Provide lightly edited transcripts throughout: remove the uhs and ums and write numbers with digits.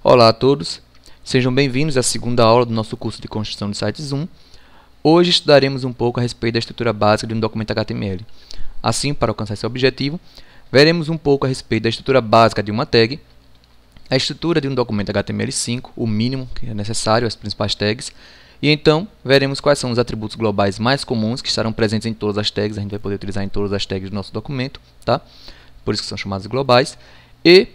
Olá a todos, sejam bem-vindos à segunda aula do nosso curso de Construção de Sites 1. Hoje estudaremos um pouco a respeito da estrutura básica de um documento HTML. Assim, para alcançar esse objetivo, veremos um pouco a respeito da estrutura básica de uma tag, a estrutura de um documento HTML5, o mínimo que é necessário, as principais tags, e então veremos quais são os atributos globais mais comuns que estarão presentes em todas as tags. A gente vai poder utilizar em todas as tags do nosso documento, tá? Por isso que são chamados globais, e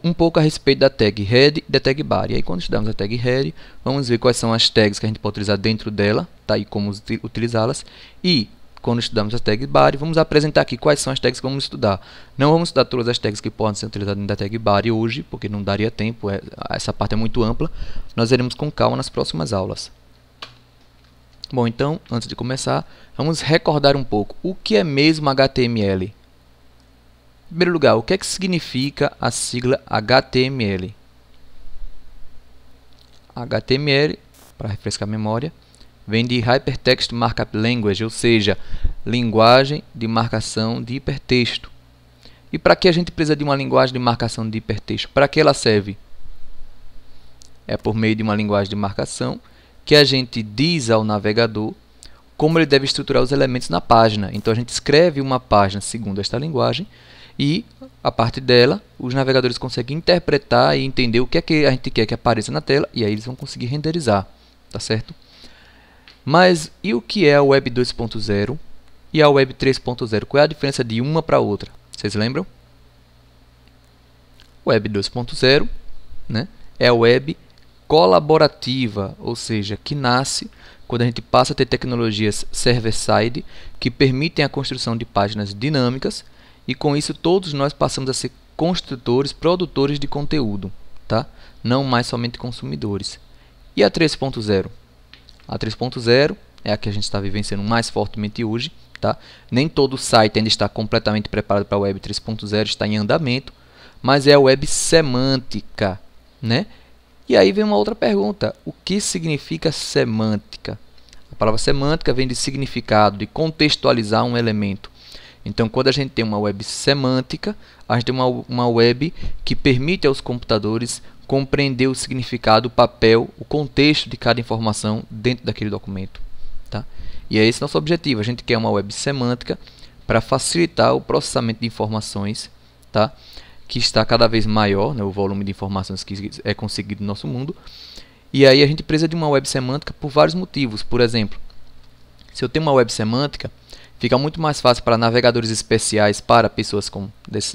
um pouco a respeito da tag head e da tag body. E aí, quando estudamos a tag head, vamos ver quais são as tags que a gente pode utilizar dentro dela, tá? E como utilizá-las. E quando estudamos a tag body, vamos apresentar aqui quais são as tags que vamos estudar. Não vamos estudar todas as tags que podem ser utilizadas dentro da tag body hoje, porque não daria tempo, essa parte é muito ampla. Nós veremos com calma nas próximas aulas. Bom, então, antes de começar, vamos recordar um pouco o que é mesmo HTML. Em primeiro lugar, o que é que significa a sigla HTML? HTML, para refrescar a memória, vem de Hypertext Markup Language, ou seja, linguagem de marcação de hipertexto. E para que a gente precisa de uma linguagem de marcação de hipertexto? Para que ela serve? É por meio de uma linguagem de marcação que a gente diz ao navegador como ele deve estruturar os elementos na página. Então a gente escreve uma página segundo esta linguagem e, a partir dela, os navegadores conseguem interpretar e entender o que é que a gente quer que apareça na tela, e aí eles vão conseguir renderizar, tá certo? Mas e o que é a Web 2.0 e a Web 3.0? Qual é a diferença de uma para outra? Vocês lembram? Web 2.0, né, é a web colaborativa, ou seja, que nasce quando a gente passa a ter tecnologias server-side que permitem a construção de páginas dinâmicas. E com isso todos nós passamos a ser construtores, produtores de conteúdo, tá? Não mais somente consumidores. E a 3.0? A 3.0 é a que a gente está vivenciando mais fortemente hoje, tá? Nem todo site ainda está completamente preparado para a Web 3.0, está em andamento, mas é a web semântica, né? E aí vem uma outra pergunta: o que significa semântica? A palavra semântica vem de significado, de contextualizar um elemento. Então, quando a gente tem uma web semântica, a gente tem uma web que permite aos computadores compreender o significado, o papel, o contexto de cada informação dentro daquele documento, tá? E é esse nosso objetivo. A gente quer uma web semântica para facilitar o processamento de informações, tá? Que está cada vez maior, né, o volume de informações que é conseguido no nosso mundo. E aí a gente precisa de uma web semântica por vários motivos. Por exemplo, se eu tenho uma web semântica, fica muito mais fácil para navegadores especiais, para pessoas com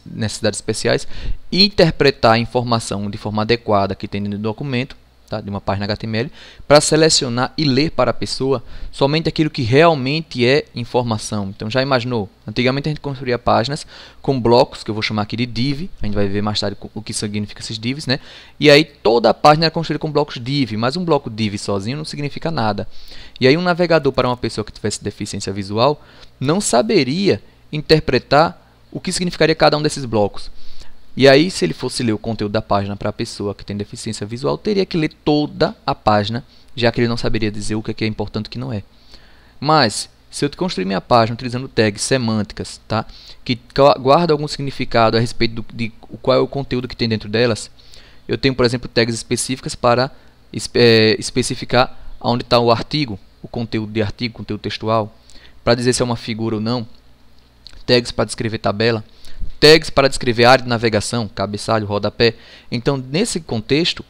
necessidades especiais, interpretar a informação de forma adequada que tem dentro do documento, tá, de uma página HTML, para selecionar e ler para a pessoa somente aquilo que realmente é informação. Então, já imaginou? Antigamente a gente construía páginas com blocos, que eu vou chamar aqui de div, a gente vai ver mais tarde o que significa esses divs, né? E aí toda a página era construída com blocos div, mas um bloco div sozinho não significa nada. E aí um navegador para uma pessoa que tivesse deficiência visual não saberia interpretar o que significaria cada um desses blocos. E aí, se ele fosse ler o conteúdo da página para a pessoa que tem deficiência visual, teria que ler toda a página, já que ele não saberia dizer o que é importante e o que não é. Mas, se eu construir minha página utilizando tags semânticas, tá, que guardam algum significado a respeito de qual é o conteúdo que tem dentro delas, eu tenho, por exemplo, tags específicas para especificar onde está o artigo, o conteúdo de artigo, conteúdo textual, para dizer se é uma figura ou não, tags para descrever tabela, tags para descrever área de navegação, cabeçalho, rodapé. Então, nesse contexto,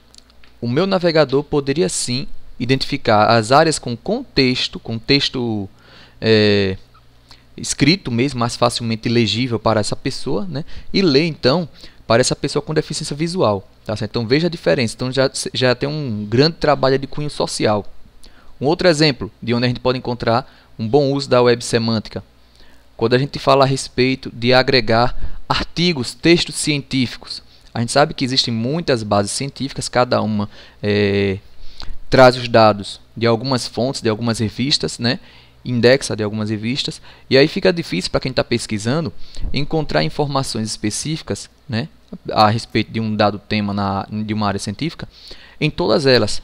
o meu navegador poderia sim identificar as áreas com contexto escrito mesmo, mais facilmente legível para essa pessoa, né? E ler então para essa pessoa com deficiência visual, tá certo? Então veja a diferença. Então já tem um grande trabalho de cunho social. Um outro exemplo de onde a gente pode encontrar um bom uso da web semântica, quando a gente fala a respeito de agregar artigos, textos científicos. A gente sabe que existem muitas bases científicas, cada uma traz os dados de algumas fontes, de algumas revistas, né? Indexa de algumas revistas, e aí fica difícil para quem está pesquisando encontrar informações específicas, né, a respeito de um dado tema de uma área científica em todas elas.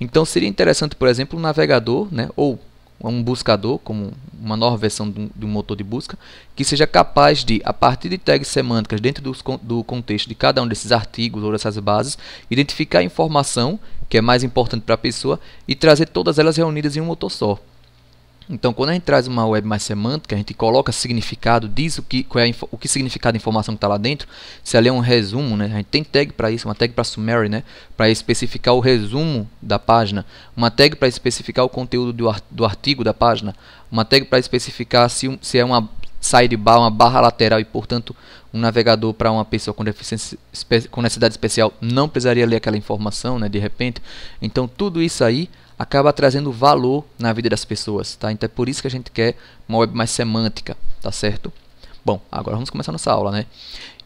Então seria interessante, por exemplo, um navegador, né, ou um buscador, como uma nova versão de um motor de busca, que seja capaz de, a partir de tags semânticas dentro do contexto de cada um desses artigos ou dessas bases, identificar a informação que é mais importante para a pessoa e trazer todas elas reunidas em um motor só. Então, quando a gente traz uma web mais semântica, a gente coloca significado, diz o que significa a informação que está lá dentro. Se ali é um resumo, né, a gente tem tag para isso, uma tag para summary, né, para especificar o resumo da página, uma tag para especificar o conteúdo do artigo da página, uma tag para especificar se é uma sidebar, uma barra lateral e, portanto, um navegador para uma pessoa com necessidade especial não precisaria ler aquela informação, né, de repente. Então, tudo isso aí acaba trazendo valor na vida das pessoas, tá? Então é por isso que a gente quer uma web mais semântica, tá certo? Bom, agora vamos começar nossa aula, né?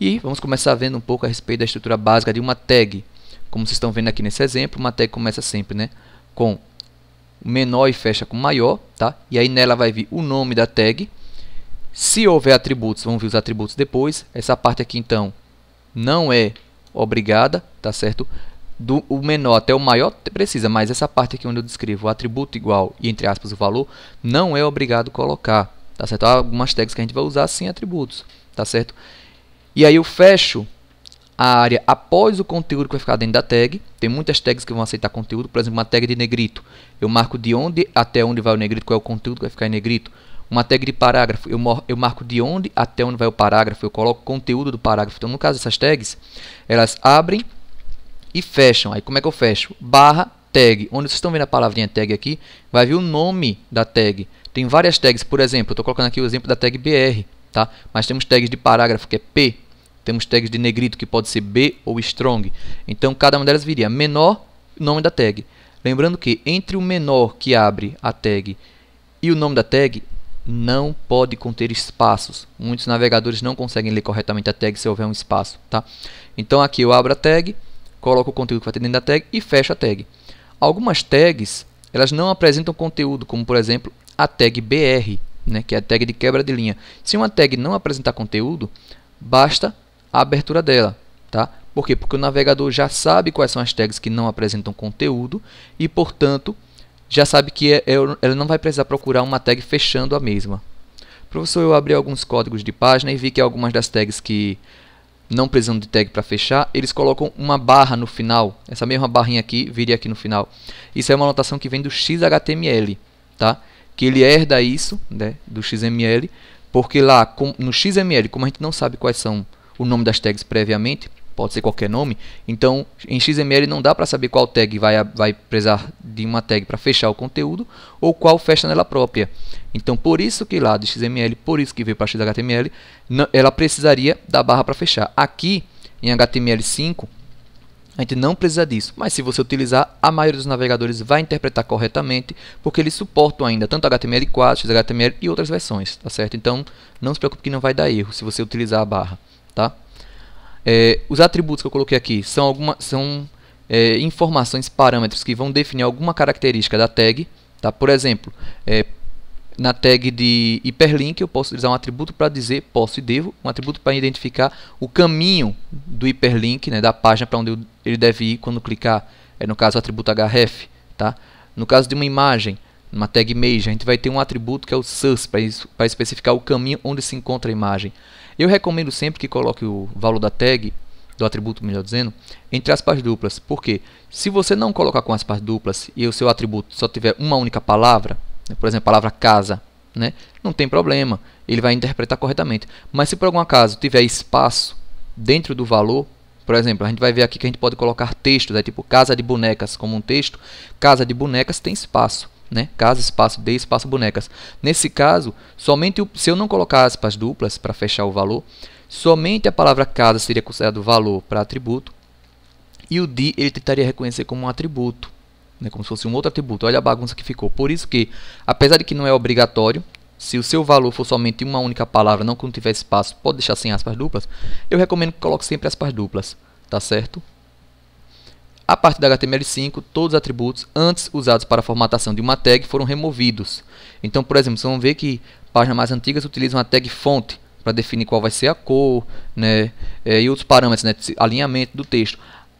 E vamos começar vendo um pouco a respeito da estrutura básica de uma tag. Como vocês estão vendo aqui nesse exemplo, uma tag começa sempre, né, com menor e fecha com maior, tá? E aí nela vai vir o nome da tag. Se houver atributos, vamos ver os atributos depois. Essa parte aqui, então, não é obrigada, tá certo? Do o menor até o maior precisa, mas essa parte aqui onde eu descrevo o atributo igual e, entre aspas, o valor, não é obrigado colocar, tá certo? Há algumas tags que a gente vai usar sem atributos, tá certo? E aí eu fecho a área após o conteúdo que vai ficar dentro da tag. Tem muitas tags que vão aceitar conteúdo, por exemplo, uma tag de negrito. Eu marco de onde até onde vai o negrito, qual é o conteúdo que vai ficar em negrito. Uma tag de parágrafo, eu marco de onde até onde vai o parágrafo, eu coloco o conteúdo do parágrafo. Então, no caso dessas tags, elas abrem e fecham. Aí como é que eu fecho? Barra tag. Onde vocês estão vendo a palavrinha tag aqui, vai vir o nome da tag. Tem várias tags, por exemplo, eu estou colocando aqui o exemplo da tag BR, tá? Mas temos tags de parágrafo que é P, temos tags de negrito que pode ser B ou strong. Então cada uma delas viria menor, nome da tag. Lembrando que entre o menor que abre a tag e o nome da tag não pode conter espaços. Muitos navegadores não conseguem ler corretamente a tag se houver um espaço, tá? Então aqui eu abro a tag, coloco o conteúdo que vai ter dentro da tag e fecho a tag. Algumas tags, elas não apresentam conteúdo, como por exemplo a tag BR, né, que é a tag de quebra de linha. Se uma tag não apresentar conteúdo, basta a abertura dela, tá? Por quê? Porque o navegador já sabe quais são as tags que não apresentam conteúdo e, portanto, já sabe que ela não vai precisar procurar uma tag fechando a mesma. Professor, eu abri alguns códigos de página e vi que algumas das tags que não precisam de tag para fechar, eles colocam uma barra no final. Essa mesma barrinha aqui viria aqui no final. Isso é uma anotação que vem do XHTML, tá? Que ele herda isso, né, do XML, porque lá no XML, como a gente não sabe quais são o nome das tags previamente, pode ser qualquer nome, então em XML não dá para saber qual tag vai precisar de uma tag para fechar o conteúdo ou qual fecha nela própria. Então por isso que lá do XML, por isso que veio para XHTML, ela precisaria da barra para fechar. Aqui em HTML5 a gente não precisa disso, mas se você utilizar, a maioria dos navegadores vai interpretar corretamente, porque eles suportam ainda tanto HTML4, XHTML e outras versões, tá certo? Então não se preocupe que não vai dar erro se você utilizar a barra, tá? Os atributos que eu coloquei aqui são informações, parâmetros que vão definir alguma característica da tag, tá? Por exemplo, na tag de hiperlink eu posso utilizar um atributo para dizer posso e devo, um atributo para identificar o caminho do hiperlink, né, da página para onde ele deve ir quando clicar, no caso o atributo href, tá? No caso de uma imagem, numa tag image, a gente vai ter um atributo que é o sus para especificar o caminho onde se encontra a imagem. Eu recomendo sempre que coloque o valor da tag, do atributo, melhor dizendo, entre aspas duplas. Porque se você não colocar com aspas duplas e o seu atributo só tiver uma única palavra, né, por exemplo, a palavra casa, né, não tem problema, ele vai interpretar corretamente. Mas se por algum acaso tiver espaço dentro do valor, por exemplo, a gente vai ver aqui que a gente pode colocar textos, tipo casa de bonecas como um texto. Casa de bonecas tem espaço, né? Casa, espaço, de, espaço, bonecas. Nesse caso, somente se eu não colocar aspas duplas para fechar o valor, somente a palavra casa seria considerado valor para atributo e o de ele tentaria reconhecer como um atributo, né? Como se fosse um outro atributo. Olha a bagunça que ficou. Por isso que, apesar de que não é obrigatório, se o seu valor for somente uma única palavra, não quando tiver espaço, pode deixar sem aspas duplas, eu recomendo que coloque sempre aspas duplas, tá certo? A partir da HTML5, todos os atributos antes usados para a formatação de uma tag foram removidos. Então, por exemplo, vocês vão ver que páginas mais antigas utilizam a tag fonte para definir qual vai ser a cor, né, e outros parâmetros, né, alinhamento do texto.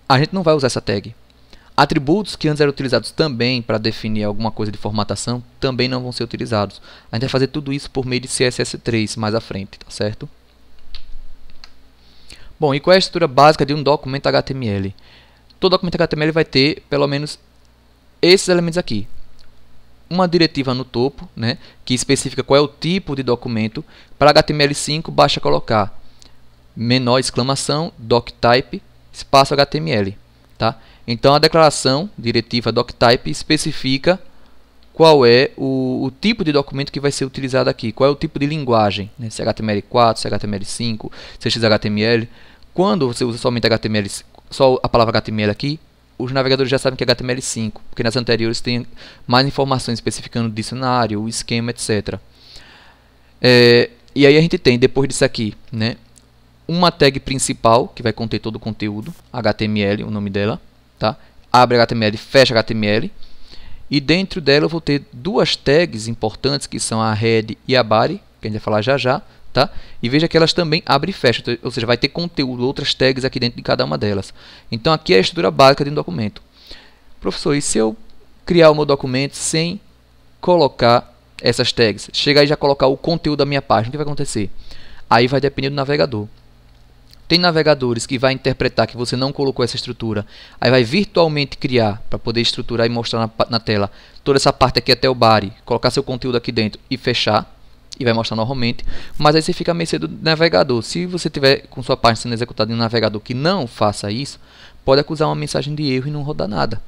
A gente não vai usar essa tag. Atributos que antes eram utilizados também para definir alguma coisa de formatação também não vão ser utilizados. A gente vai fazer tudo isso por meio de CSS3 mais à frente, tá certo? Bom, e qual é a estrutura básica de um documento HTML? Todo documento HTML vai ter pelo menos esses elementos aqui. Uma diretiva no topo, né, que especifica qual é o tipo de documento. Para HTML5 basta colocar menor exclamação, doctype, espaço HTML. Tá? Então a declaração diretiva doctype especifica qual é o tipo de documento que vai ser utilizado aqui, qual é o tipo de linguagem, né? Se é HTML4, se é HTML5, se é XHTML. Quando você usa somente HTML, só a palavra HTML aqui, os navegadores já sabem que é HTML5, porque nas anteriores tem mais informações especificando o dicionário, o esquema, etc. E aí a gente tem, depois disso aqui, né, uma tag principal, que vai conter todo o conteúdo, HTML, o nome dela, tá? Abre HTML, fecha HTML. E dentro dela eu vou ter duas tags importantes, que são a head e a body, que a gente vai falar já já, tá? E veja que elas também abrem e fecham, ou seja, vai ter conteúdo, outras tags aqui dentro de cada uma delas. Então aqui é a estrutura básica de um documento. Professor, e se eu criar o meu documento sem colocar essas tags? Chegar e já colocar o conteúdo da minha página, o que vai acontecer? Aí vai depender do navegador. Tem navegadores que vai interpretar que você não colocou essa estrutura, aí vai virtualmente criar para poder estruturar e mostrar na tela toda essa parte aqui até o body, colocar seu conteúdo aqui dentro e fechar, e vai mostrar normalmente, mas aí você fica a mercê do navegador. Se você tiver com sua página sendo executada em um navegador que não faça isso, pode acusar uma mensagem de erro e não rodar nada.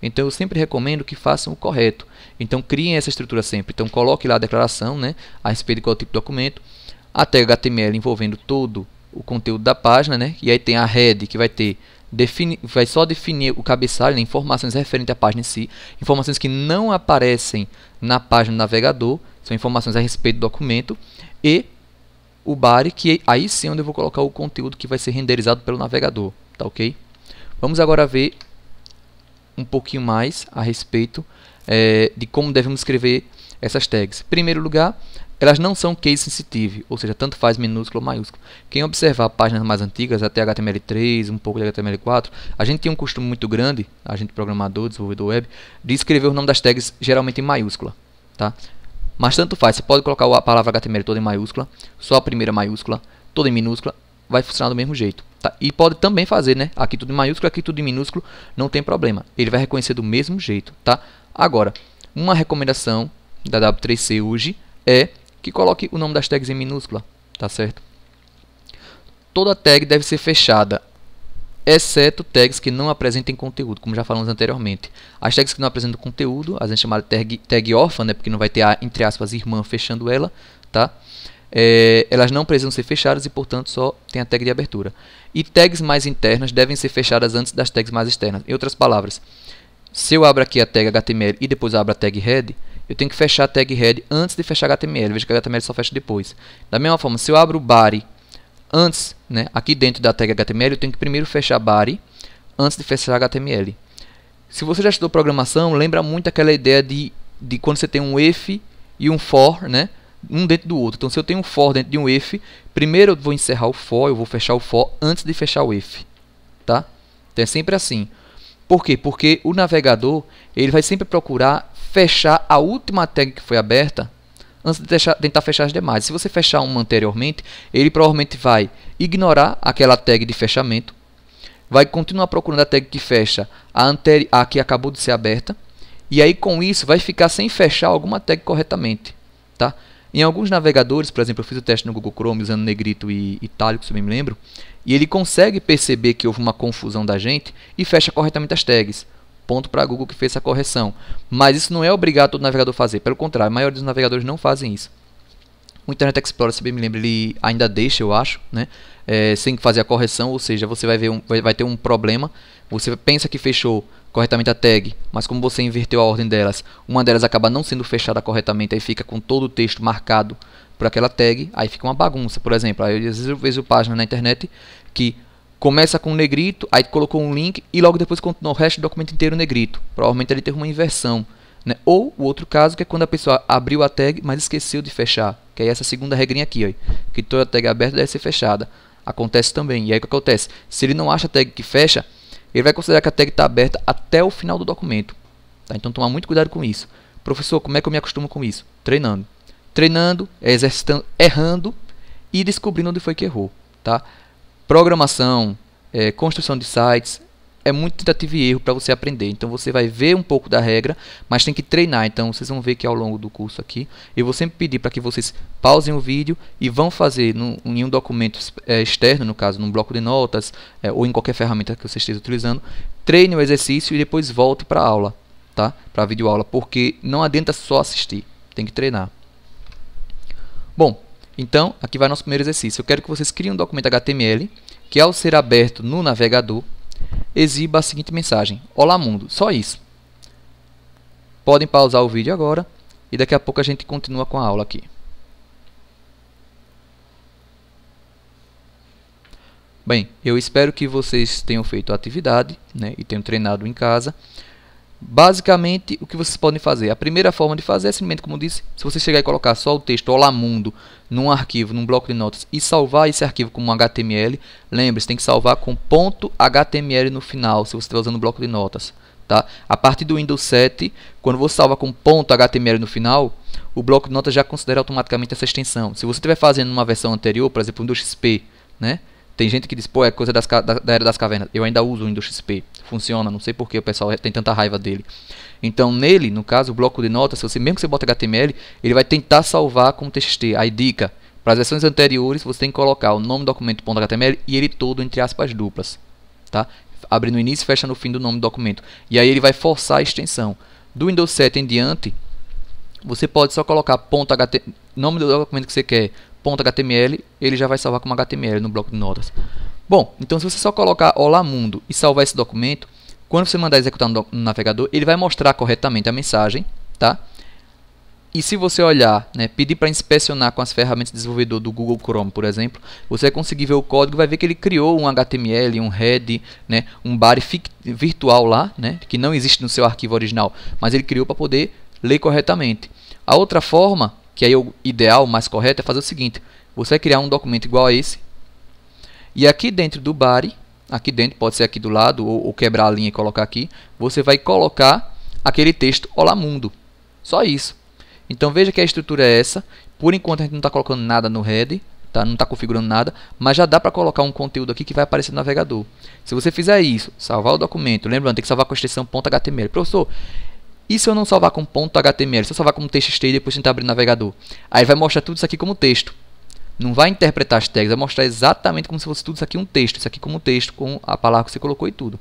Então eu sempre recomendo que façam o correto. Então criem essa estrutura sempre. Então coloque lá a declaração, né, a respeito de qual tipo de documento, a tag HTML envolvendo todo o conteúdo da página, né? E aí tem a head, que vai só definir o cabeçalho, né? Informações referentes à página em si, informações que não aparecem na página do navegador, são informações a respeito do documento, e o body, que aí sim é onde eu vou colocar o conteúdo que vai ser renderizado pelo navegador, tá ok? Vamos agora ver um pouquinho mais a respeito de como devemos escrever essas tags. Em primeiro lugar, elas não são case sensitive, ou seja, tanto faz minúsculo ou maiúsculo. Quem observar páginas mais antigas, até HTML3, um pouco de HTML4, a gente tem um costume muito grande, a gente programador, desenvolvedor web, de escrever o nome das tags geralmente em maiúscula. Tá? Mas tanto faz, você pode colocar a palavra HTML toda em maiúscula, só a primeira maiúscula, toda em minúscula, vai funcionar do mesmo jeito. Tá? E pode também fazer, né? Aqui tudo em maiúsculo, aqui tudo em minúsculo, não tem problema. Ele vai reconhecer do mesmo jeito. Tá? Agora, uma recomendação da W3C hoje é que coloque o nome das tags em minúscula, tá certo? Toda tag deve ser fechada, exceto tags que não apresentem conteúdo, como já falamos anteriormente. As tags que não apresentam conteúdo, a gente chama de tag órfã, né, porque não vai ter a, entre aspas, irmã fechando ela, tá? Elas não precisam ser fechadas e, portanto, só tem a tag de abertura. E tags mais internas devem ser fechadas antes das tags mais externas. Em outras palavras, se eu abro aqui a tag HTML e depois abro a tag head, eu tenho que fechar a tag head antes de fechar HTML. Veja que a HTML só fecha depois. Da mesma forma, se eu abro o body antes, né, aqui dentro da tag HTML, eu tenho que primeiro fechar body antes de fechar HTML. Se você já estudou programação, lembra muito aquela ideia de quando você tem um if e um for, né, um dentro do outro. Então, se eu tenho um for dentro de um if, primeiro eu vou encerrar o for, eu vou fechar o for antes de fechar o if. Tá? Então, é sempre assim. Por quê? Porque o navegador ele vai sempre procurar fechar a última tag que foi aberta antes de tentar fechar as demais. Se você fechar uma anteriormente, ele provavelmente vai ignorar aquela tag de fechamento, vai continuar procurando a tag que fecha a que acabou de ser aberta, e aí com isso vai ficar sem fechar alguma tag corretamente. Tá? Em alguns navegadores, por exemplo, eu fiz o teste no Google Chrome usando negrito e itálico, se eu me lembro, e ele consegue perceber que houve uma confusão da gente e fecha corretamente as tags. Ponto para a Google que fez essa correção. Mas isso não é obrigado todo navegador a fazer. Pelo contrário, a maioria dos navegadores não fazem isso. O Internet Explorer, se bem me lembro, ele ainda deixa, eu acho, né? Sem fazer a correção, ou seja, você vai ter um problema. Você pensa que fechou corretamente a tag, mas como você inverteu a ordem delas, uma delas acaba não sendo fechada corretamente, aí fica com todo o texto marcado por aquela tag, aí fica uma bagunça. Por exemplo, às vezes eu vejo página na internet que começa com um negrito, aí colocou um link e logo depois continua o resto do documento inteiro negrito. Provavelmente ele teve uma inversão, né? Ou o outro caso que é quando a pessoa abriu a tag, mas esqueceu de fechar. Que é essa segunda regrinha aqui, ó, que toda tag aberta deve ser fechada. Acontece também. E aí o que acontece? Se ele não acha a tag que fecha, ele vai considerar que a tag está aberta até o final do documento. Tá? Então, tomar muito cuidado com isso. Professor, como é que eu me acostumo com isso? Treinando. Treinando, exercitando, errando e descobrindo onde foi que errou. Tá? Programação, construção de sites, é muito tentativa e erro para você aprender. Então você vai ver um pouco da regra, mas tem que treinar. Então vocês vão ver que ao longo do curso aqui, eu vou sempre pedir para que vocês pausem o vídeo e vão fazer em um documento externo, no caso, num bloco de notas ou em qualquer ferramenta que você esteja utilizando, treine o exercício e depois volte para a aula, tá? Para a videoaula, porque não adianta só assistir, tem que treinar. Bom, então aqui vai nosso primeiro exercício. Eu quero que vocês criem um documento HTML que, ao ser aberto no navegador, exiba a seguinte mensagem: Olá mundo, só isso. Podem pausar o vídeo agora e daqui a pouco a gente continua com a aula aqui. Bem, eu espero que vocês tenham feito a atividade, né, e tenham treinado em casa. Basicamente, o que vocês podem fazer? A primeira forma de fazer é simplesmente, como eu disse, se você chegar e colocar só o texto Olá Mundo num arquivo, num bloco de notas e salvar esse arquivo como um HTML, lembre-se, tem que salvar com .html no final, se você estiver usando o bloco de notas. Tá? A partir do Windows 7, quando você salva com .html no final, o bloco de notas já considera automaticamente essa extensão. Se você estiver fazendo numa versão anterior, por exemplo, o Windows XP, né? Tem gente que diz, pô, é coisa da Era das Cavernas. Eu ainda uso o Windows XP. Funciona, não sei porque o pessoal tem tanta raiva dele. Então, nele, no caso, o bloco de notas, se você, mesmo que você bota HTML, ele vai tentar salvar como TXT. Aí, dica, para as versões anteriores, você tem que colocar o nome do documento .html e ele todo entre aspas duplas. Tá? Abre no início e fecha no fim do nome do documento. E aí ele vai forçar a extensão. Do Windows 7 em diante, você pode só colocar .html, nome do documento que você quer, .html, ele já vai salvar como HTML no bloco de notas. Bom, então se você só colocar Olá Mundo e salvar esse documento, quando você mandar executar no navegador, ele vai mostrar corretamente a mensagem, tá? E se você olhar, né, pedir para inspecionar com as ferramentas de desenvolvedor do Google Chrome, por exemplo, você vai conseguir ver o código, vai ver que ele criou um HTML, um head, né, um body virtual lá, né, que não existe no seu arquivo original, mas ele criou para poder ler corretamente. A outra forma, que aí é o ideal, mais correto, é fazer o seguinte: você vai criar um documento igual a esse, e aqui dentro do body, aqui dentro, pode ser aqui do lado, ou quebrar a linha e colocar aqui, você vai colocar aquele texto Olá Mundo. Só isso. Então veja que a estrutura é essa. Por enquanto a gente não está colocando nada no head, tá? Não está configurando nada, mas já dá para colocar um conteúdo aqui que vai aparecer no navegador. Se você fizer isso, salvar o documento, lembrando, tem que salvar com a extensão .html. Professor, e se eu não salvar com .html, se eu salvar como TXT e depois tentar abrir o navegador? Aí vai mostrar tudo isso aqui como texto. Não vai interpretar as tags, vai mostrar exatamente como se fosse tudo isso aqui um texto. Isso aqui como texto, com a palavra que você colocou e tudo.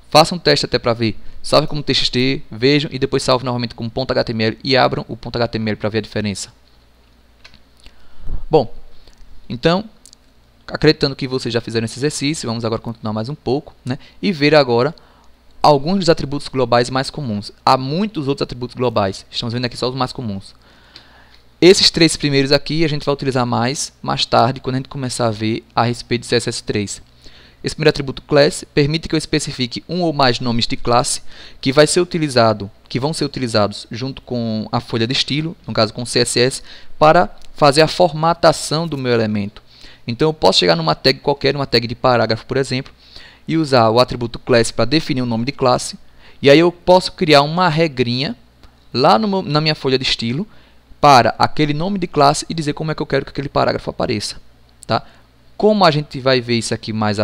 Faça um teste até para ver. Salve como TXT, vejam e depois salve novamente como .html e abram o .html para ver a diferença. Bom, então, acreditando que vocês já fizeram esse exercício, vamos agora continuar mais um pouco, né, e ver agora alguns dos atributos globais mais comuns. Há muitos outros atributos globais, estamos vendo aqui só os mais comuns. Esses três primeiros aqui a gente vai utilizar mais tarde, quando a gente começar a ver a respeito de CSS3. Esse primeiro atributo class permite que eu especifique um ou mais nomes de classe que vão ser utilizados junto com a folha de estilo, no caso com CSS, para fazer a formatação do meu elemento. Então eu posso chegar numa tag qualquer, numa tag de parágrafo, por exemplo, e usar o atributo class para definir um nome de classe, e aí eu posso criar uma regrinha lá na minha folha de estilo para aquele nome de classe e dizer como é que eu quero que aquele parágrafo apareça. Tá? Como a gente vai ver isso aqui mais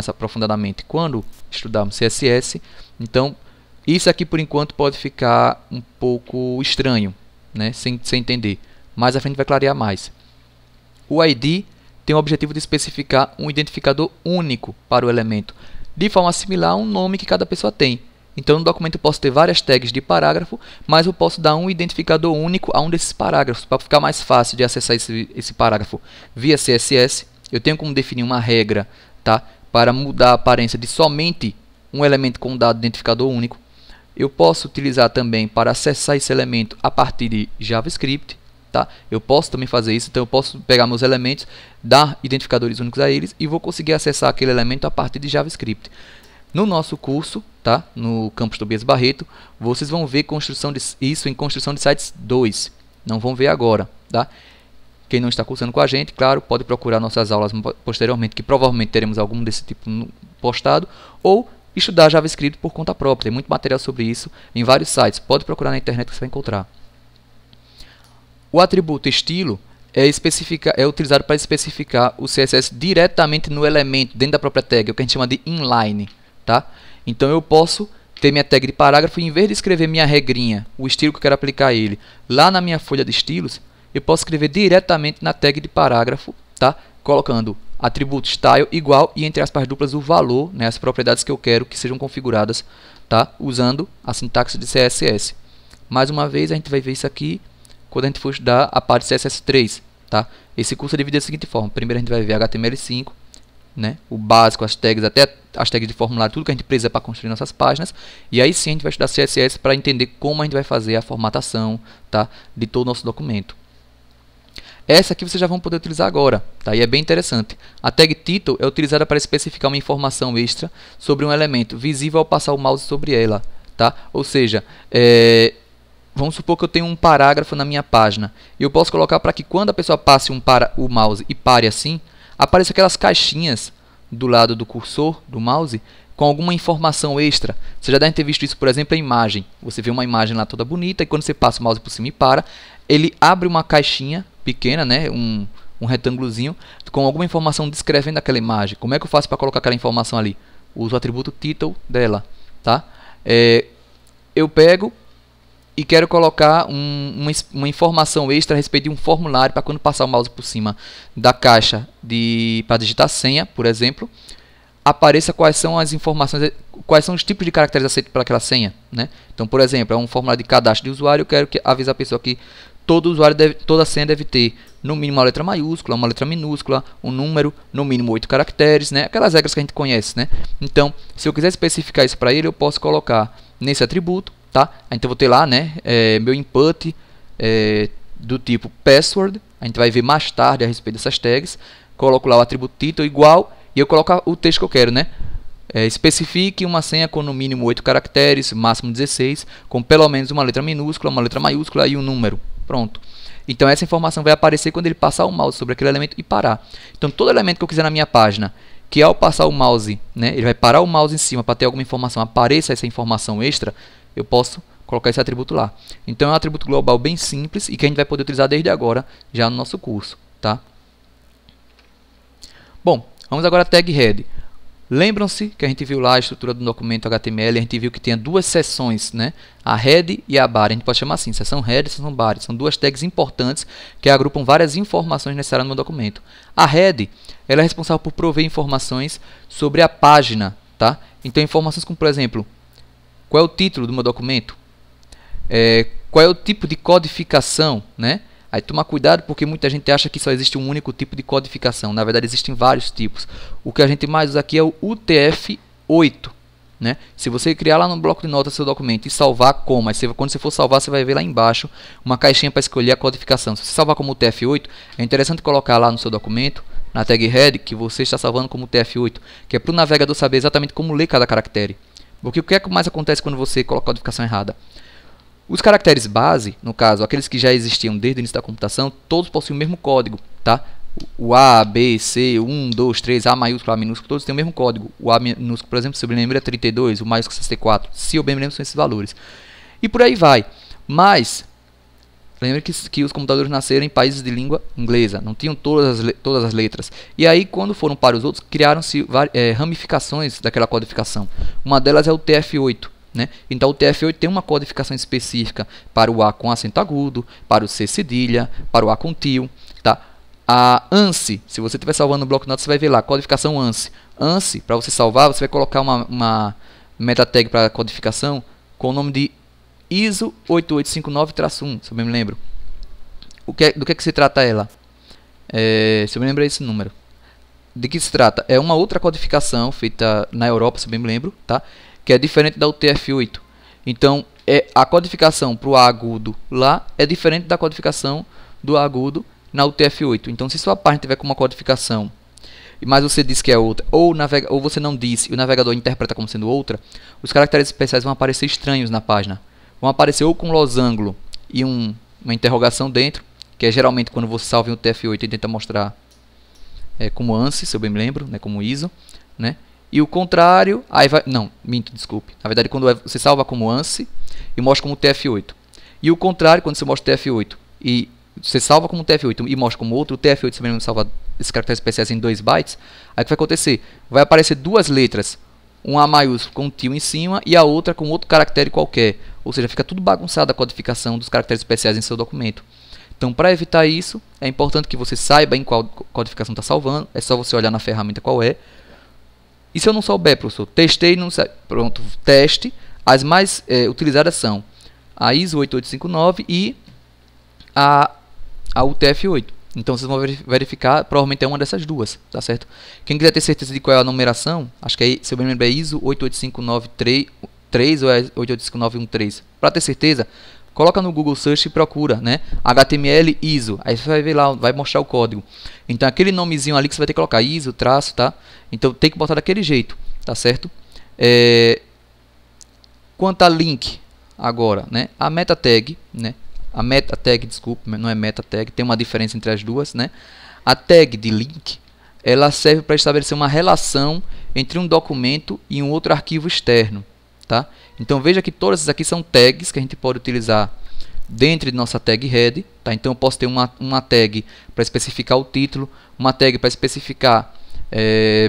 aprofundadamente quando estudarmos CSS, então isso aqui por enquanto pode ficar um pouco estranho, né? sem entender, mas a frente vai clarear mais. O ID tem o objetivo de especificar um identificador único para o elemento, de forma similar a um nome que cada pessoa tem. Então no documento eu posso ter várias tags de parágrafo, mas eu posso dar um identificador único a um desses parágrafos, para ficar mais fácil de acessar esse parágrafo via CSS. Eu tenho como definir uma regra, tá, para mudar a aparência de somente um elemento com um dado identificador único. Eu posso utilizar também para acessar esse elemento a partir de JavaScript. Tá? Eu posso também fazer isso, então eu posso pegar meus elementos, dar identificadores únicos a eles e vou conseguir acessar aquele elemento a partir de JavaScript. No nosso curso, tá, no campus Tobias Barreto, vocês vão ver isso em construção de sites 2. Não vão ver agora. Tá? Quem não está cursando com a gente, claro, pode procurar nossas aulas posteriormente, que provavelmente teremos algum desse tipo postado, ou estudar JavaScript por conta própria. Tem muito material sobre isso em vários sites. Pode procurar na internet que você vai encontrar. O atributo estilo é utilizado para especificar o CSS diretamente no elemento, dentro da própria tag, o que a gente chama de inline. Tá? Então eu posso ter minha tag de parágrafo e em vez de escrever minha regrinha, o estilo que eu quero aplicar a ele, lá na minha folha de estilos, eu posso escrever diretamente na tag de parágrafo, tá? Colocando atributo style igual e entre aspas duplas o valor, né, as propriedades que eu quero que sejam configuradas, tá? Usando a sintaxe de CSS. Mais uma vez a gente vai ver isso aqui quando a gente for estudar a parte CSS3, tá? Esse curso é dividido da seguinte forma: primeiro a gente vai ver HTML5, né, o básico, as tags, até as tags de formulário, tudo que a gente precisa para construir nossas páginas, e aí sim a gente vai estudar CSS para entender como a gente vai fazer a formatação, tá, de todo o nosso documento. Essa aqui vocês já vão poder utilizar agora, tá? E é bem interessante. A tag title é utilizada para especificar uma informação extra sobre um elemento visível ao passar o mouse sobre ela, tá? Ou seja, vamos supor que eu tenho um parágrafo na minha página. E eu posso colocar para que quando a pessoa passe o mouse e pare assim, apareçam aquelas caixinhas do lado do cursor do mouse com alguma informação extra. Você já deve ter visto isso, por exemplo, a imagem. Você vê uma imagem lá toda bonita e quando você passa o mouse por cima e para, ele abre uma caixinha pequena, né, um retângulozinho com alguma informação descrevendo aquela imagem. Como é que eu faço para colocar aquela informação ali? Uso o atributo title dela, tá? Eu pego e quero colocar uma informação extra a respeito de um formulário para quando passar o mouse por cima da caixa para digitar senha, por exemplo, apareça quais são as informações, quais são os tipos de caracteres aceitos para aquela senha, né? Então, por exemplo, é um formulário de cadastro de usuário, eu quero avisar a pessoa que toda senha deve ter no mínimo uma letra maiúscula, uma letra minúscula, um número, no mínimo 8 caracteres, né? Aquelas regras que a gente conhece, né? Então, se eu quiser especificar isso para ele, eu posso colocar nesse atributo, tá? Então, eu vou ter lá, né, meu input do tipo password. A gente vai ver mais tarde a respeito dessas tags. Coloco lá o atributo title igual e eu coloco o texto que eu quero, né? Especifique uma senha com no mínimo 8 caracteres, máximo 16, com pelo menos uma letra minúscula, uma letra maiúscula e um número. Pronto. Então essa informação vai aparecer quando ele passar o mouse sobre aquele elemento e parar. Então todo elemento que eu quiser na minha página, que ao passar o mouse, né, ele vai parar o mouse em cima para ter alguma informação, apareça essa informação extra, eu posso colocar esse atributo lá. Então é um atributo global bem simples e que a gente vai poder utilizar desde agora, já no nosso curso, tá? Bom, vamos agora a tag head. Lembram-se que a gente viu lá a estrutura do documento HTML, a gente viu que tinha duas seções, né? A head e a bar, a gente pode chamar assim, seção head e seção bar. São duas tags importantes que agrupam várias informações necessárias no meu documento. A head, ela é responsável por prover informações sobre a página, tá? Então informações como, por exemplo, qual é o título do meu documento? Qual é o tipo de codificação, né? Aí toma cuidado porque muita gente acha que só existe um único tipo de codificação. Na verdade existem vários tipos. O que a gente mais usa aqui é o UTF-8, né? Se você criar lá no bloco de notas seu documento e salvar como, quando você for salvar você vai ver lá embaixo uma caixinha para escolher a codificação. Se você salvar como UTF-8, é interessante colocar lá no seu documento, na tag head, que você está salvando como UTF-8, que é para o navegador saber exatamente como ler cada caractere. Porque o que é que mais acontece quando você coloca a codificação errada? Os caracteres base, no caso, aqueles que já existiam desde o início da computação, todos possuem o mesmo código, tá? O A, B, C, 1, 2, 3, A maiúsculo, A minúsculo, todos têm o mesmo código. O A minúsculo, por exemplo, se eu me lembro é 32, o maiúsculo é 64, se eu bem me lembro são esses valores. E por aí vai. Mas, lembre que os computadores nasceram em países de língua inglesa, não tinham todas as letras. E aí, quando foram para os outros, criaram-se ramificações daquela codificação. Uma delas é o TF8. Né? Então o TF8 tem uma codificação específica para o A com acento agudo, para o C cedilha, para o A com tio, tá? A ANSI, se você estiver salvando no bloco de notas, você vai ver lá, codificação ANSI. ANSI, para você salvar, você vai colocar uma meta tag para codificação com o nome de ISO 8859-1, se eu bem me lembro. Do que se trata ela? Se eu me lembro é esse número. De que se trata? É uma outra codificação feita na Europa, se eu bem me lembro, tá? Que é diferente da UTF-8. Então, a codificação para o A agudo lá é diferente da codificação do A agudo na UTF-8. Então, se sua página tiver com uma codificação, mas você diz que é outra, ou você não disse e o navegador interpreta como sendo outra, os caracteres especiais vão aparecer estranhos na página. Vão aparecer ou com losango e uma interrogação dentro, que é geralmente quando você salva em UTF-8 e tenta mostrar como ANSI, se eu bem me lembro, né, como ISO, né? e o contrário, aí vai, não, minto, desculpe. Na verdade, quando você salva como ANSI e mostra como TF8. E o contrário, quando você mostra TF8 e você salva como TF8 e mostra como outro, o TF8 você mesmo salva esses caracteres especiais em 2 bytes, aí o que vai acontecer? Vai aparecer duas letras, um A maiúsculo com um tio em cima e a outra com outro caractere qualquer. Ou seja, fica tudo bagunçado a codificação dos caracteres especiais em seu documento. Então, para evitar isso, é importante que você saiba em qual codificação está salvando. É só você olhar na ferramenta qual é. E se eu não souber, professor, testei, não sei. Pronto, teste. As mais utilizadas são a ISO 8859 e a UTF-8. Então vocês vão verificar, provavelmente é uma dessas duas, tá certo? Quem quiser ter certeza de qual é a numeração, acho que é, se eu me lembro, é ISO 88593 ou é 8859113. Para ter certeza, coloca no Google Search e procura, né? HTML ISO. Aí você vai ver lá, vai mostrar o código. Então aquele nomezinho ali que você vai ter que colocar ISO, traço, tá? Então tem que botar daquele jeito, tá certo? Quanto a link agora, né? A meta tag, né? A meta tag, desculpe, não é meta tag, tem uma diferença entre as duas, né? A tag de link, ela serve para estabelecer uma relação entre um documento e um outro arquivo externo, tá? Então veja que todas essas aqui são tags que a gente pode utilizar dentro de nossa tag head, tá? Então eu posso ter uma tag para especificar o título, uma tag para especificar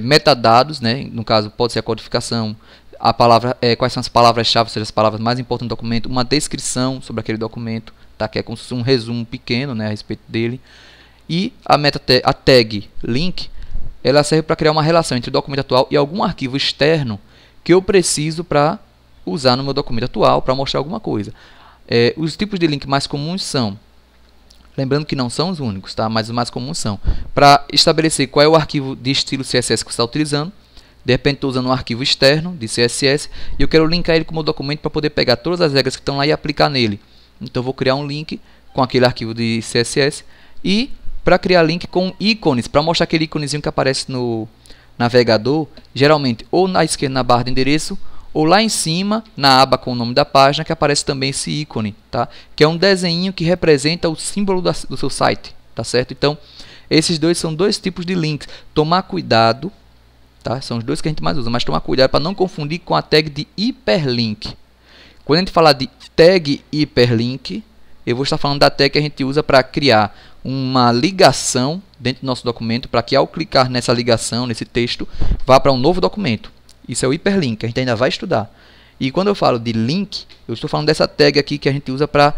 metadados, né? No caso pode ser a codificação, a palavra, quais são as palavras-chave, ou seja, as palavras mais importantes do documento, uma descrição sobre aquele documento, tá? Que é como se fosse um resumo pequeno, né, a respeito dele. E a tag link, ela serve para criar uma relação entre o documento atual e algum arquivo externo que eu preciso para usar no meu documento atual, para mostrar alguma coisa. Os tipos de link mais comuns são, lembrando que não são os únicos, tá? Mas os mais comuns são para estabelecer qual é o arquivo de estilo CSS que você está utilizando. De repente estou usando um arquivo externo de CSS e eu quero linkar ele com o meu documento para poder pegar todas as regras que estão lá e aplicar nele. Então vou criar um link com aquele arquivo de CSS e para criar link com ícones, para mostrar aquele íconezinho que aparece no navegador, geralmente ou na esquerda na barra de endereço ou lá em cima na aba com o nome da página, que aparece também esse ícone, tá? Que é um desenho que representa o símbolo do seu site, tá certo? Então esses dois são dois tipos de links. Tomar cuidado, tá? São os dois que a gente mais usa, mas tomar cuidado para não confundir com a tag de hiperlink. Quando a gente falar de tag hiperlink, eu vou estar falando da tag que a gente usa para criar uma ligação dentro do nosso documento, para que ao clicar nessa ligação, nesse texto, vá para um novo documento. Isso é o hiperlink, a gente ainda vai estudar. E quando eu falo de link, eu estou falando dessa tag aqui que a gente usa para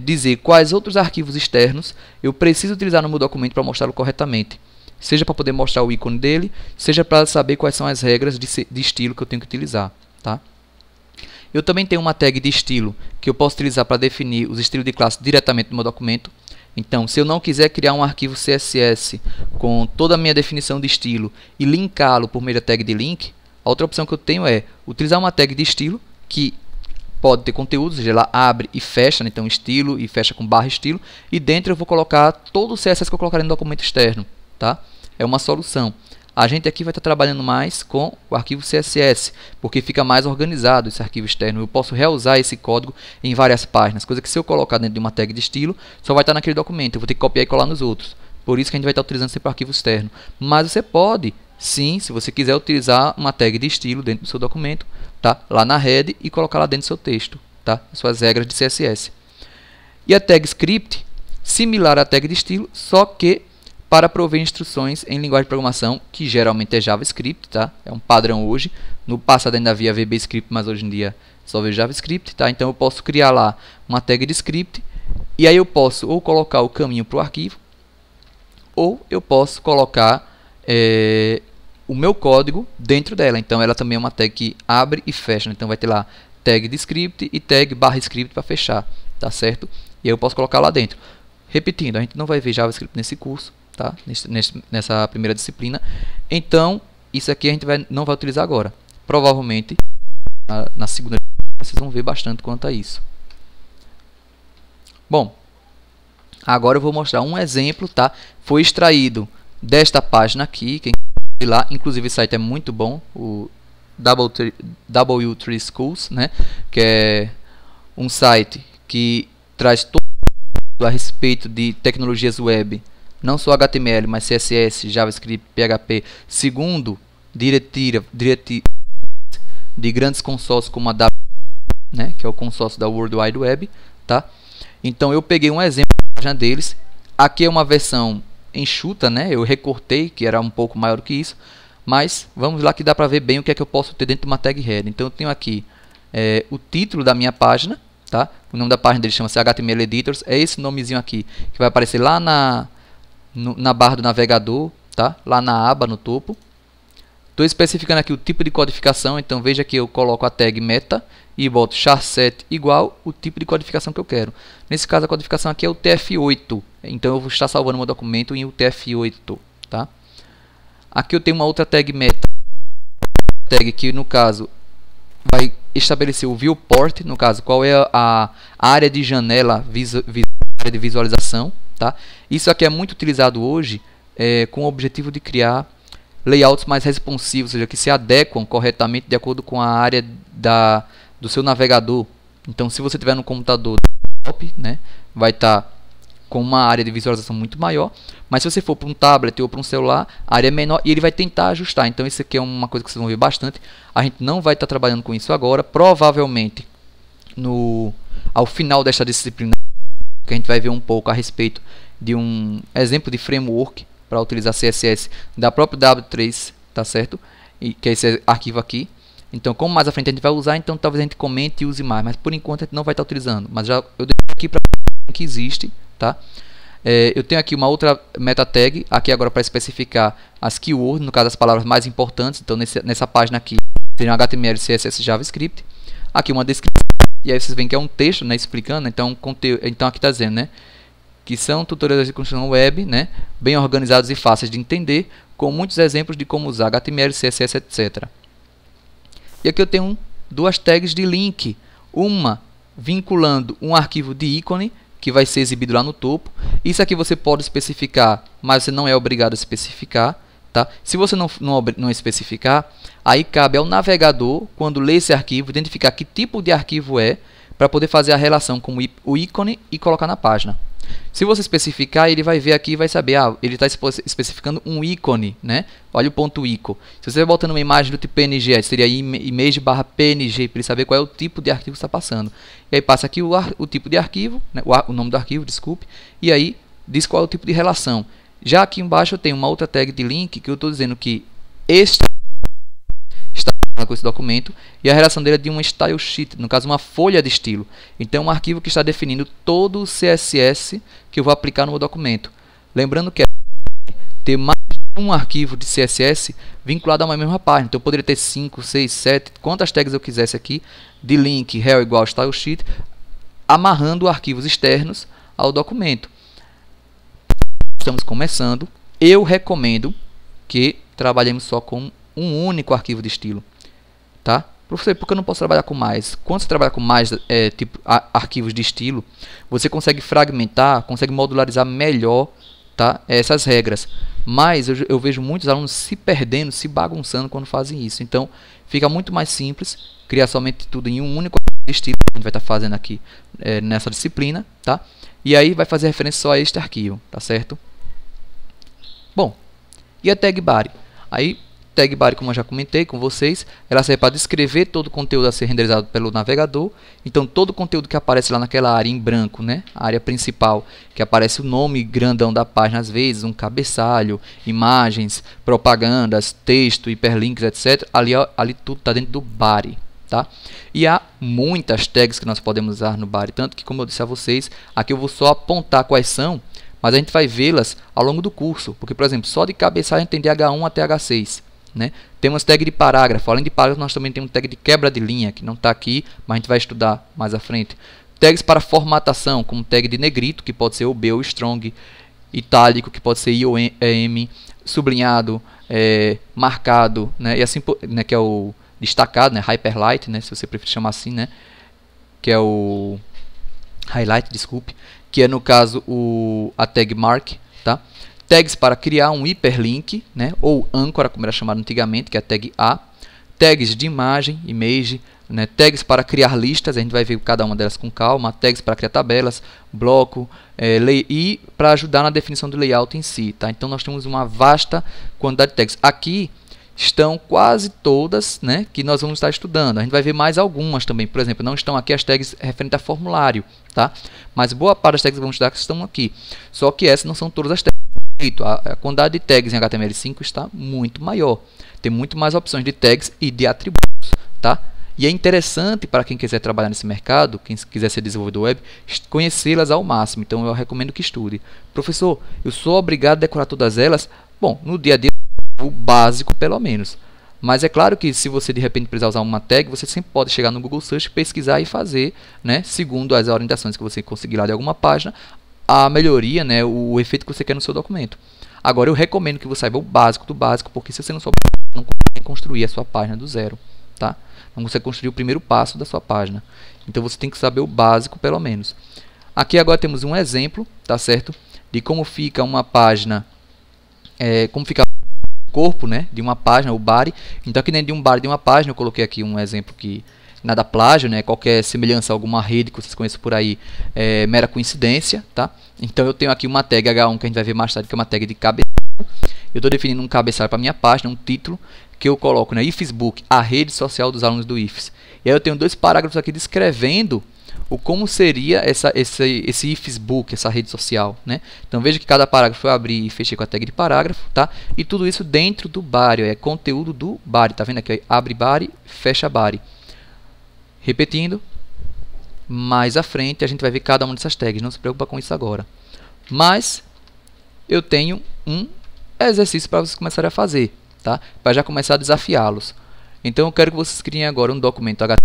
dizer quais outros arquivos externos eu preciso utilizar no meu documento para mostrá-lo corretamente. Seja para poder mostrar o ícone dele, seja para saber quais são as regras de estilo que eu tenho que utilizar, tá? Eu também tenho uma tag de estilo que eu posso utilizar para definir os estilos de classe diretamente no meu documento. Então, se eu não quiser criar um arquivo CSS com toda a minha definição de estilo e linká-lo por meio da tag de link, a outra opção que eu tenho é utilizar uma tag de estilo que pode ter conteúdo, ou seja, ela abre e fecha, né? Então estilo e fecha com barra estilo, e dentro eu vou colocar todo o CSS que eu colocarei no documento externo, tá? É uma solução. A gente aqui vai estar trabalhando mais com o arquivo CSS, porque fica mais organizado esse arquivo externo. Eu posso reusar esse código em várias páginas, coisa que se eu colocar dentro de uma tag de estilo, só vai estar naquele documento. Eu vou ter que copiar e colar nos outros. Por isso que a gente vai estar utilizando sempre o arquivo externo. Mas você pode, sim, se você quiser utilizar uma tag de estilo dentro do seu documento, tá? Lá na head e colocar lá dentro do seu texto, tá? Suas regras de CSS. E a tag script, similar à tag de estilo, só que para prover instruções em linguagem de programação, que geralmente é JavaScript, tá? É um padrão hoje. No passado ainda havia VBScript, mas hoje em dia só vejo JavaScript, tá? Então eu posso criar lá uma tag de script, e aí eu posso ou colocar o caminho para o arquivo, ou eu posso colocar o meu código dentro dela. Então ela também é uma tag que abre e fecha, né? Então vai ter lá tag de script e tag barra script para fechar, tá certo? E aí eu posso colocar lá dentro. Repetindo, a gente não vai ver JavaScript nesse curso, tá? Nessa primeira disciplina. Então, isso aqui a gente não vai utilizar agora. Provavelmente, na segunda, vocês vão ver bastante quanto a isso. Bom, agora eu vou mostrar um exemplo, tá? Foi extraído desta página aqui. Quem ir lá, inclusive esse site é muito bom, o W3 Schools, né? Que é um site que traz todo a respeito de tecnologias web, não só HTML, mas CSS, JavaScript, PHP, segundo diretrizes de grandes consórcios como a W, né, que é o consórcio da World Wide Web, tá? Então eu peguei um exemplo da página deles. Aqui é uma versão enxuta, né? Eu recortei, que era um pouco maior do que isso, mas vamos lá que dá para ver bem o que é que eu posso ter dentro de uma tag header. Então eu tenho aqui o título da minha página, tá? O nome da página dele chama-se HTML Editors, é esse nomezinho aqui que vai aparecer lá na barra do navegador, tá? Lá na aba no topo. Estou especificando aqui o tipo de codificação, então veja que eu coloco a tag meta e boto char7 igual o tipo de codificação que eu quero. Nesse caso a codificação aqui é o TF8, então eu vou estar salvando meu documento em UTF-8, tá? Aqui eu tenho uma outra tag meta, tag que no caso vai estabelecer o viewport, no caso qual é a área de janela, área de visualização, tá? Isso aqui é muito utilizado hoje com o objetivo de criar layouts mais responsivos, ou seja, que se adequam corretamente de acordo com a área do seu navegador. Então, se você tiver no computador desktop, né, vai estar com uma área de visualização muito maior, mas se você for para um tablet ou para um celular, a área é menor e ele vai tentar ajustar. Então, isso aqui é uma coisa que vocês vão ver bastante. A gente não vai estar trabalhando com isso agora, provavelmente ao final desta disciplina, que a gente vai ver um pouco a respeito de um exemplo de framework para utilizar CSS da própria W3, tá certo? E que é esse arquivo aqui. Então, como mais à frente a gente vai usar, então talvez a gente comente e use mais, mas por enquanto a gente não vai estar utilizando. Mas já eu deixo aqui para que existe, tá? Eu tenho aqui uma outra meta tag aqui agora para especificar as keywords, no caso as palavras mais importantes. Então nessa página aqui tem HTML, CSS, JavaScript. Aqui uma descrição e aí vocês veem que é um texto, né, explicando. Então aqui está dizendo, né, que são tutoriais de construção web, né, bem organizados e fáceis de entender, com muitos exemplos de como usar HTML, CSS, etc. E aqui eu tenho duas tags de link, uma vinculando um arquivo de ícone que vai ser exibido lá no topo. Isso aqui você pode especificar, mas você não é obrigado a especificar, tá? Se você não especificar, aí cabe ao navegador, quando lê esse arquivo, identificar que tipo de arquivo é, para poder fazer a relação com o ícone e colocar na página. Se você especificar, ele vai ver aqui e vai saber, ele está especificando um ícone, né? Olha o ponto ICO. Se você vai botando uma imagem do tipo PNG, seria image/png, para ele saber qual é o tipo de arquivo que está passando. E aí passa aqui o tipo de arquivo, né? o nome do arquivo, desculpe, e aí diz qual é o tipo de relação. Já aqui embaixo eu tenho uma outra tag de link que eu estou dizendo que este está com esse documento e a relação dele é de uma style sheet, no caso uma folha de estilo. Então é um arquivo que está definindo todo o CSS que eu vou aplicar no meu documento. Lembrando que é ter mais de um arquivo de CSS vinculado a uma mesma página. Então eu poderia ter 5, 6, 7, quantas tags eu quisesse aqui, de link rel igual style sheet, amarrando arquivos externos ao documento. Estamos começando. Eu recomendo que trabalhemos só com um único arquivo de estilo, tá? Professor, por que eu não posso trabalhar com mais? Quando você trabalha com mais arquivos de estilo, você consegue fragmentar, consegue modularizar melhor, tá, essas regras. Mas eu vejo muitos alunos se perdendo, se bagunçando quando fazem isso. Então, fica muito mais simples criar somente tudo em um único arquivo de estilo, que a gente vai estar fazendo aqui nessa disciplina, tá? E aí vai fazer referência só a este arquivo, tá certo? Bom, e a tag body? Aí, tag body, como eu já comentei com vocês, ela serve para descrever todo o conteúdo a ser renderizado pelo navegador. Então, todo o conteúdo que aparece lá naquela área em branco, né, a área principal, que aparece o nome grandão da página, às vezes, um cabeçalho, imagens, propagandas, texto, hiperlinks, etc. Ali tudo está dentro do body, tá? E há muitas tags que nós podemos usar no body, tanto que, como eu disse a vocês, aqui eu vou só apontar quais são, mas a gente vai vê-las ao longo do curso, porque, por exemplo, só de cabeçalho a gente tem de H1 até H6. Né? Temos tag de parágrafo. Além de parágrafo, nós também temos tag de quebra de linha, que não está aqui, mas a gente vai estudar mais à frente. Tags para formatação, como tag de negrito, que pode ser OB ou strong, itálico, que pode ser IOM, sublinhado, marcado, né? E assim, né, que é o destacado, né? Hyperlight, né? Se você preferir chamar assim, né? Que é o highlight, desculpe, que é no caso a tag mark, tá? Tags para criar um hiperlink, né, ou âncora, como era chamado antigamente, que é a tag A. Tags de imagem, image, né, tags para criar listas, a gente vai ver cada uma delas com calma. Tags para criar tabelas, bloco, e para ajudar na definição do layout em si. Tá? Então nós temos uma vasta quantidade de tags. Aqui estão quase todas, né, que nós vamos estar estudando. A gente vai ver mais algumas também. Por exemplo, não estão aqui as tags referentes a formulário, tá? Mas boa parte das tags que vamos estudar estão aqui. Só que essas não são todas as tags. A quantidade de tags em HTML5 está muito maior. Tem muito mais opções de tags e de atributos, tá? E é interessante para quem quiser trabalhar nesse mercado, quem quiser ser desenvolvedor web, conhecê-las ao máximo. Então eu recomendo que estude. Professor, eu sou obrigado a decorar todas elas? Bom, no dia a dia, o básico pelo menos. Mas é claro que se você de repente precisar usar uma tag, você sempre pode chegar no Google Search, pesquisar e fazer, né, segundo as orientações que você conseguir lá de alguma página, a melhoria, né, o efeito que você quer no seu documento. Agora eu recomendo que você saiba o básico do básico, porque se você não souber, não consegue construir a sua página do zero, tá? Não consegue construir o primeiro passo da sua página. Então você tem que saber o básico pelo menos. Aqui agora temos um exemplo, tá certo? De como fica uma página, como fica o corpo, né, de uma página, o body. Então aqui dentro de um body de uma página eu coloquei aqui um exemplo que nada plágio, né? Qualquer semelhança a alguma rede que vocês conheçam por aí é mera coincidência, tá? Então eu tenho aqui uma tag H1 que a gente vai ver mais tarde, que é uma tag de cabeçalho. Eu estou definindo um cabeçalho para minha página, um título que eu coloco na IFESbook, a rede social dos alunos do IFES. E aí eu tenho 2 parágrafos aqui descrevendo o como seria esse IFESbook, essa rede social, né? Então veja que cada parágrafo eu abri e fechei com a tag de parágrafo, tá? E tudo isso dentro do body, é conteúdo do body, tá vendo aqui? Abre body, fecha body. Repetindo, mais à frente a gente vai ver cada uma dessas tags, não se preocupa com isso agora. Mas eu tenho um exercício para vocês começarem a fazer, tá? Para já começar a desafiá-los. Então eu quero que vocês criem agora um documento HTML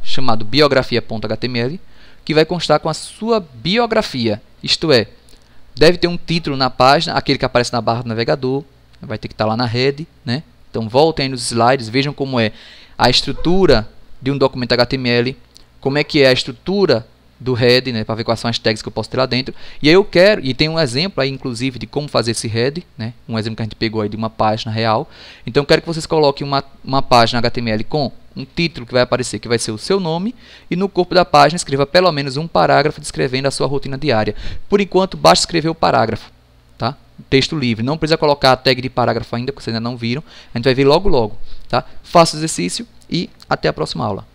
chamado biografia.html, que vai constar com a sua biografia, isto é, deve ter um título na página, aquele que aparece na barra do navegador, vai ter que estar lá na head, né? Então voltem aí nos slides, vejam como é a estrutura de um documento HTML, como é que é a estrutura do head, né, para ver quais são as tags que eu posso ter lá dentro. E aí eu quero, e tem um exemplo aí inclusive de como fazer esse head, né, um exemplo que a gente pegou aí de uma página real. Então eu quero que vocês coloquem uma página HTML com um título que vai aparecer, que vai ser o seu nome, e no corpo da página escreva pelo menos um parágrafo descrevendo a sua rotina diária. Por enquanto basta escrever o parágrafo, tá? Texto livre, não precisa colocar a tag de parágrafo ainda, porque vocês ainda não viram. A gente vai ver logo logo, tá? Faça o exercício e até a próxima aula.